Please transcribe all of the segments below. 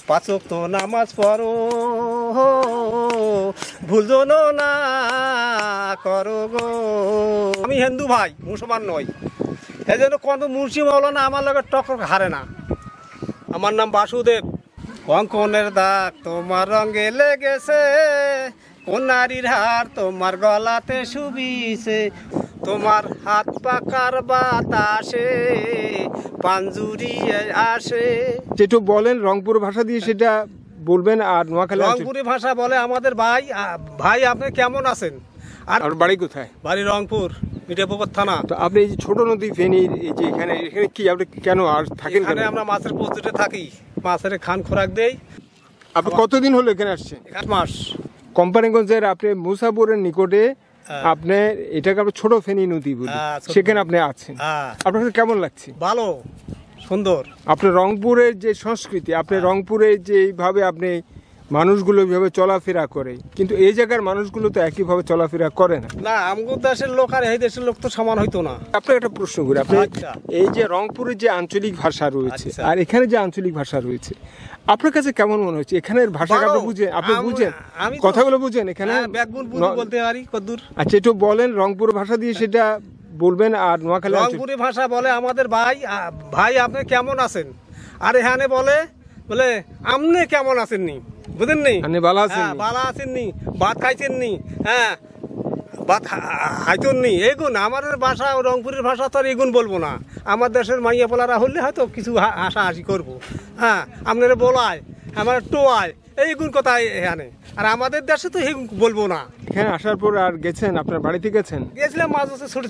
পাঁচ ওয়াক্ত নামাজ পড়ো, ভুল যেন না করো গো। আমি হিন্দু ভাই, মুসলমান নই, এই জন্য কোন মুন্সি মাওলানা আমার লগে টক্কর হারে না। আমার নাম বাসুদেব। কঙ্কনের দাগ তোমার রঙে লেগেছে, কোন নারীর হার তোমার গলাতে শুবিছে, তোমার হাত পাকার বাতাসে পাঞ্জুরি আসে। যেটু বলেন রংপুর ভাষা দিয়ে সেটা বলবেন। আর নোয়াখালী রংপুরি ভাষা বলে আমাদের ভাই। ভাই আপনি কেমন আছেন? আর বাড়ি কোথায়? বাড়ি রংপুর, মিঠাপুকুর থানা। তো আপনি এই যে ছোট নদী ফেনীর এই যে এখানে কি আপনি কেন আর থাকেন? এখানে আমরা মাছের প্রস্তুতে থাকি, মাছের খান খোরাক দেই। আপনি কতদিন হলো এখানে আসছেন? 1 মাস। কোম্পানিগঞ্জের আপনি মুসাপুরের নিকটে আপনি এটাকে আপনি ছোট ফেনী নদী বলি, সেখানে আপনি আছেন। আপনার কেমন লাগছে? ভালো, সুন্দর। আপনার রংপুরের যে সংস্কৃতি, আপনি রংপুরে যে এইভাবে আপনি মানুষগুলো এইভাবে চলাফেরা করে, কিন্তু এই জায়গার মানুষগুলো তো একইভাবে চলাফেরা করে না। না, আমগো দেশের লোক আর এই দেশের লোক তো সমান হইতো না। আপনার একটা প্রশ্ন করি, আপনি এই যে রংপুরের যে আঞ্চলিক ভাষা রয়েছে আর এখানে যে আঞ্চলিক ভাষা রয়েছে, আপনার কাছে কেমন মনে হচ্ছে? এখানের ভাষা আপনি বুঝেন? আপনি বুঝেন কথাগুলো বুঝেন এখানে? বলতে পারি কদ্দূর। আচ্ছা, একটু বলেন রংপুর ভাষা দিয়ে সেটা বলবেন। আর নোয়াখালী রংপুরি ভাষা বলে আমাদের ভাই। ভাই আপনি কেমন আছেন? আর এখানে বলে আপনি কেমন আছেন নি, বুঝেন নি? ভালো আছেন? ভালো আছেন নি? ভাত খাইছেন নি? হ্যাঁ, ভাত খাইতেন নি? এইগুন আমাদের ভাষা, রংপুরের ভাষা তো আর এগুন বলবো না। আমার দেশের মাইয়া পোলারা হলে হয়তো কিছু হাসাহাসি করবো। হ্যাঁ, আপনারা বলায়, আমার টোয়ায়, এইগুন কথাই এখানে। আর আমাদের দেশে তো এই বলবো না। এখানে আসার পর আর গেছেন, আপনার বাড়িতে গেছেন? গেছিলাম মাঝে মাঝে ছুটি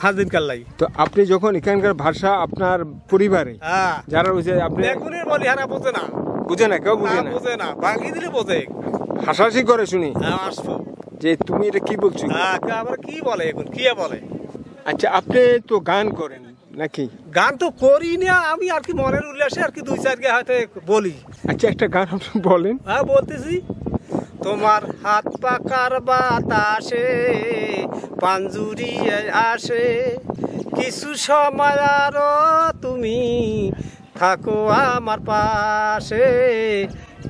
হাজদিন কাল্লাই। তো আপনি যখন এখানকার ভাষা আপনার পরিবারে যারা রয়েছে, আপনি বলি হারা বোঝে না, বুঝে না, কেউ বুঝে না, বোঝে না, বাকি দিলে বোঝে, হাসাহাসি করে শুনি আসবো যে তুমি এটা কি বলছো। আবার কি বলে এখন, কি বলে? আচ্ছা, আপনি তো গান করেন নাকি? গান তো করি না আমি, আর কি মনের উল্লাসে আর কি 2-4 গে হয়তো বলি। আচ্ছা, একটা গান আপনি বলেন। হ্যাঁ, বলতেছি। তোমার হাত পাকার বাতাসে পাঞ্জুরি আসে, কিছু সময় আরো তুমি থাকো আমার পাশে,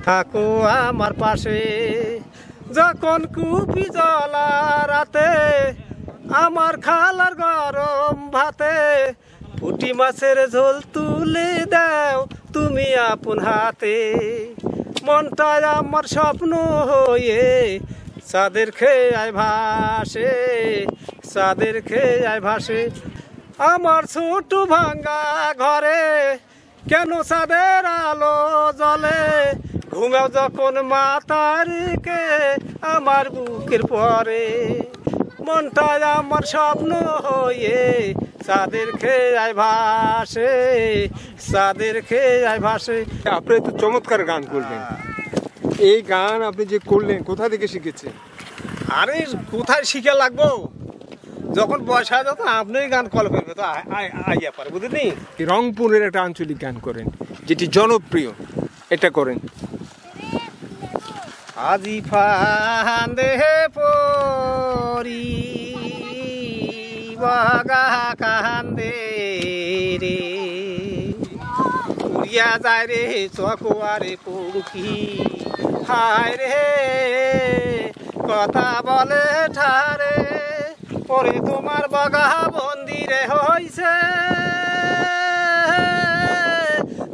থাকো আমার পাশে। যখন কুপি জ্বলা রাতে আমার খালার গরম ভাতে, পুঁটি মাছের ঝোল তুলে দাও তুমি আপন হাতে। মনটায় আমার স্বপ্ন হয়ে চাঁদের খেয়ায় ভাসে, চাঁদের খেয়ায় ভাসে। আমার ছোট ভাঙ্গা ঘরে কেন চাঁদের আলো জ্বলে, ঘুমেও যখন মাথার কে আমার বুকের পরে। মনটায় আমার স্বপ্ন হয়ে চাঁদের খেয়ায় ভাসে, চাঁদের খেয়ায় ভাসে। আপনি তো চমৎকার গান করলেন। এই গান আপনি যে করলেন কোথা থেকে শিখেছেন? আরে কোথায় শিখে লাগবো, যখন বয়স হয় তখন আপনি গান কল করবে তো আইয়া পারে, বুঝলি? রংপুরের একটা আঞ্চলিক গান করেন যেটি জনপ্রিয়, এটা করেন। আজি ফান্দে পরি বাগা কান্দে রে, উড়িয়া যায় রে চকুয়ারে পঙ্খী, হায় রে কথা বলে ঠারে, পরে তোমার বাগা বন্দিরে হইছে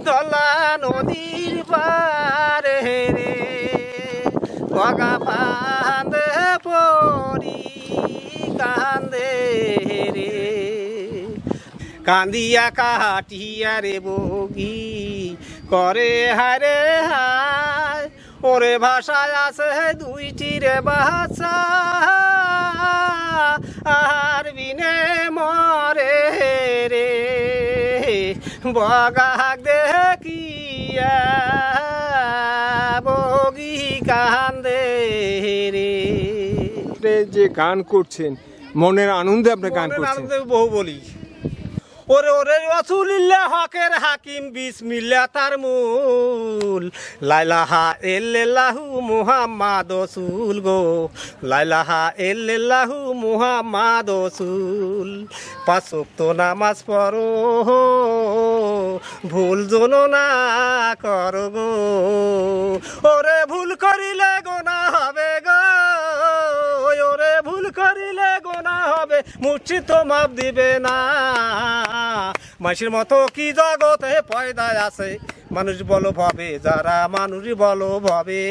দলা নদীর পারে রে, বাগা ফান্দে পরি কান্দে রে, কান্দিয়া কাটিয়া রে বগি করে হারে হায়, ওরে ভাষায় আছে 2টি রে ভাষা, আর বিনে মরে রে, বগাক দেখিয়া বগি কান্দে রে। যে গান করছেন মনের আনন্দে আপনি গান করছেন? বহু বলি। ওরে ওরে রাসূলুল্লাহ হকের হাকিম বিসমিল্লাহ তার মূল, লাইলাহা ইল্লাল্লাহু মুহাম্মাদ রাসূল গো, লাইলাহা ইল্লাল্লাহু মুহাম্মাদ রাসূল। 5 ওয়াক্ত নামাজ পড়ো, ভুল যেন না করো গো, ওরে ভুল করিলে গোনা হবে গো, ওরে ভুল করিলে গোনা হবে, মুর্শিদ তো মাপ দিবে না। মাসির মতো কি জগতে পয়দা আছে, মানুষ বলো ভাবে যারা মানুষ বলো ভাবে,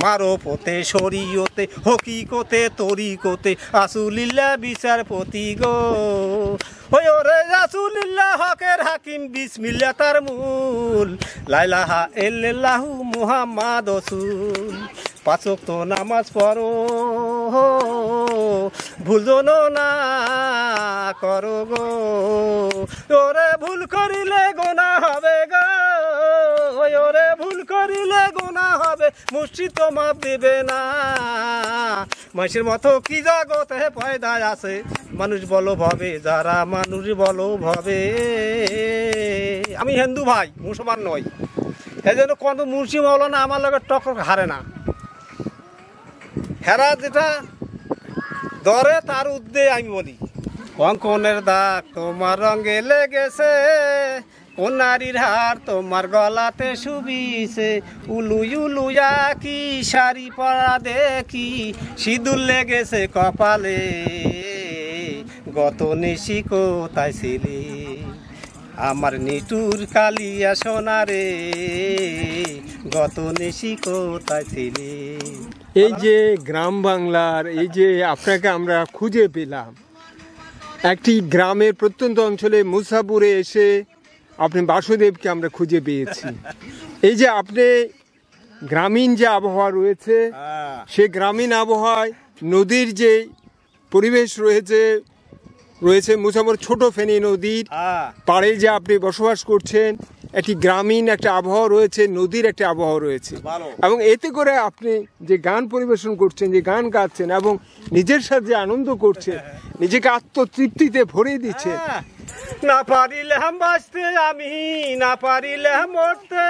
মারো পথে শরীয়তে হকিকতে তরিকতে আসুলিল্লাহ বিচারপতি গো, ওই ওরে রাসূলুল্লাহ হকের হাকিম বিসমিল্লাহ তার মূল, লা ইলাহা ইল্লাল্লাহু মুহাম্মাদ রাসূল। পাঁচ ওয়াক্ত নামাজ পড়ো, ভুল যেন না করো গো, ওরে ভুল করিলে গোনা হবে গো, ওরে ভুল করিলে গোনা হবে, মুর্শিদ তো মাপ দেবে না। মানুষের মতো কি জগতে পয়দা আছে, মানুষ বলো ভাবে যারা মানুষ বলো ভাবে। আমি হিন্দু ভাই, মুসলমান নই, এই জন্য কোনো মুর্শিদ মৌলানা আমার লগে টক্কর হারে না। হেরা যেটা ধরে তার উদ্দে আমি বলি, কঙ্কনের দাগ তোমার রঙে লেগেছে, কোন নারীর হার তোমার গলাতে শুবিছে, উলু উলুয়া কি শাড়ি পরা দেখি, সিঁদুর লেগেছে কপালে, গত নিশি কোথায় ছিলি, আমার নিটুর কালিয়া সোনারে, গত নিশি কোথায় ছিলি। এই যে গ্রাম বাংলার এই যে আপনাকে আমরা খুঁজে পেলাম, একটি গ্রামের প্রত্যন্ত অঞ্চলে মুসাপুরে এসে আপনি বাসুদেবকে আমরা খুঁজে পেয়েছি। এই যে আপনি গ্রামীণ যে আবহাওয়া রয়েছে, সে গ্রামীণ আবহাওয়ায় নদীর যে পরিবেশ রয়েছে মুসাপুর ছোট ফেনী নদীর পাড়ে যে আপনি বসবাস করছেন, একটি গ্রামীণ একটা আবহাওয়া রয়েছে, নদীর একটা আবহাওয়া রয়েছে, এবং এতে করে আপনি যে গান পরিবেশন করছেন, যে গান গাচ্ছেন এবং নিজের সাথে আনন্দ করছেন, নিজেকে আত্মতৃপ্তিতে ভরিয়ে দিচ্ছে। না পারিলাম বাঁচতে আমি, না পারিলাম মরতে,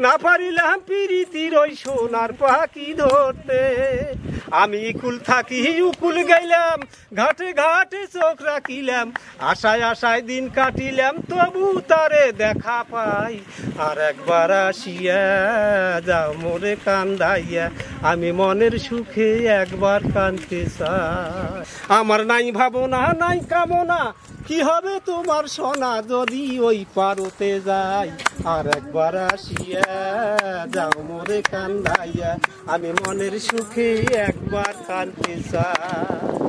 না পারিলাম পিরিতির ওই সোনার পাখি ধরতে, আমি কুল থাকি উকুল গাইলাম, ঘাটে ঘাটে চোখ রাখিলাম, আশায় আশায় দিন কাটিলাম, তবু তারে দেখা পাই, আর একবার আসিয়া যাও মোরে কান্দাইয়া, আমি মনের সুখে একবার কাঁদতে চাই, আমার নাই ভাবনা নাই কামনা, কি হবে তোমার সোনা যদি ওই পারতে যাই, আর একবার আসিয়া যাও মোরে কান্দাইয়া, আমি মনের সুখে একবার কাঁদতে চাই।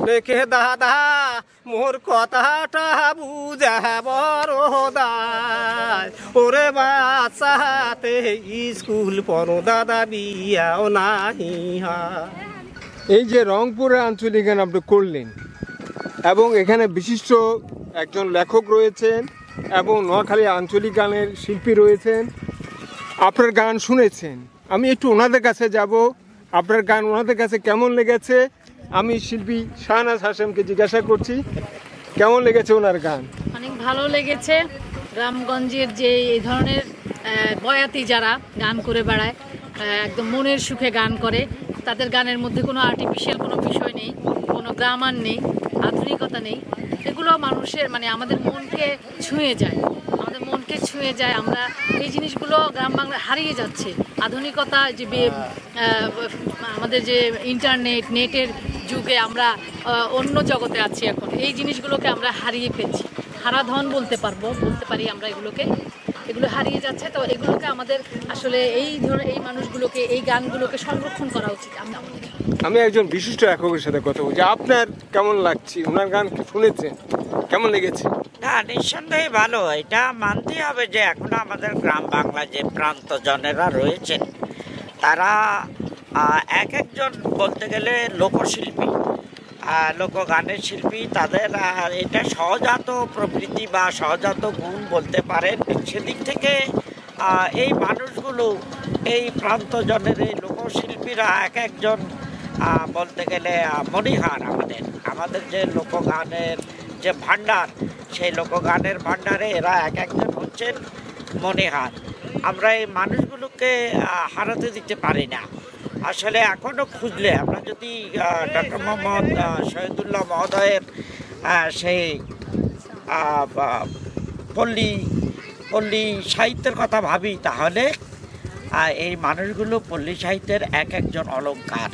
রেখে দাদা মোর কথাটা বুঝা বড় দায়, ওরে বাচ্চাতে স্কুল পড়ো দাদা বিয়াও নাহি হয়। এই যে রংপুরের আঞ্চলিক গান আপনি করলেন, এবং এখানে বিশিষ্ট একজন লেখক রয়েছেন এবং নোয়াখালী আঞ্চলিক গানের শিল্পী রয়েছেন, আপনার গান শুনেছেন। আমি একটু ওনাদের কাছে যাব, আপনার গান ওনাদের কাছে কেমন লেগেছে আমি শিল্পী শাহনাজ হাশেমকে জিজ্ঞাসা করছি, কেমন লেগেছে ওনার গান? অনেক ভালো লেগেছে। গ্রামগঞ্জের যে এই ধরনের বয়াতি যারা গান করে বেড়ায়, একদম মনের সুখে গান করে, তাদের গানের মধ্যে কোনো আর্টিফিশিয়াল কোনো বিষয় নেই, কোনো গ্রামার নেই, আধুনিকতা নেই, এগুলো মানুষের মানে আমাদের মনকে ছুঁয়ে যায়, আমাদের মনকে ছুঁয়ে যায়। আমরা এই জিনিসগুলো গ্রাম বাংলা হারিয়ে যাচ্ছে। আধুনিকতা যে আমাদের যে ইন্টারনেট নেটের যুগে আমরা অন্য জগতে আছি এখন, এই জিনিসগুলোকে আমরা হারিয়ে ফেলছি, হারাধন বলতে পারি আমরা এগুলো হারিয়ে যাচ্ছে। তো এগুলোকে আমাদের আসলে এই ধরনের এই মানুষগুলোকে এই গানগুলোকে সংরক্ষণ করা উচিত। আমি একজন বিশিষ্ট লেখকের সাথে কথা বলছি, আপনার কেমন লাগছে? ওনার গান শুনেছেন, কেমন লেগেছে? না, নিঃসন্দেহে ভালো। এটা মানতেই হবে যে এখন আমাদের গ্রাম বাংলা যে প্রান্তজনেরা রয়েছেন, তারা এক একজন বলতে গেলে লোকশিল্পী, লোকগানের শিল্পী। তাদের এটা সহজাত প্রবৃত্তি বা সহজাত গুণ বলতে পারেন। সেদিক থেকে এই মানুষগুলো, এই প্রান্তজনের এই লোকশিল্পীরা এক একজন বলতে গেলে মণিহার। আমাদের যে লোকগানের যে ভাণ্ডার, সেই লোকগানের ভাণ্ডারে এরা এক একজন হচ্ছেন মণিহার। আমরা এই মানুষগুলোকে হারাতে দিতে পারি না। আসলে এখনও খুঁজলে আমরা যদি ডক্টর মোহাম্মদ শহীদুল্লাহ মহোদয়ের সেই পল্লী পল্লী সাহিত্যের কথা ভাবি তাহলে এই মানুষগুলো পল্লী সাহিত্যের এক একজন অলংকার।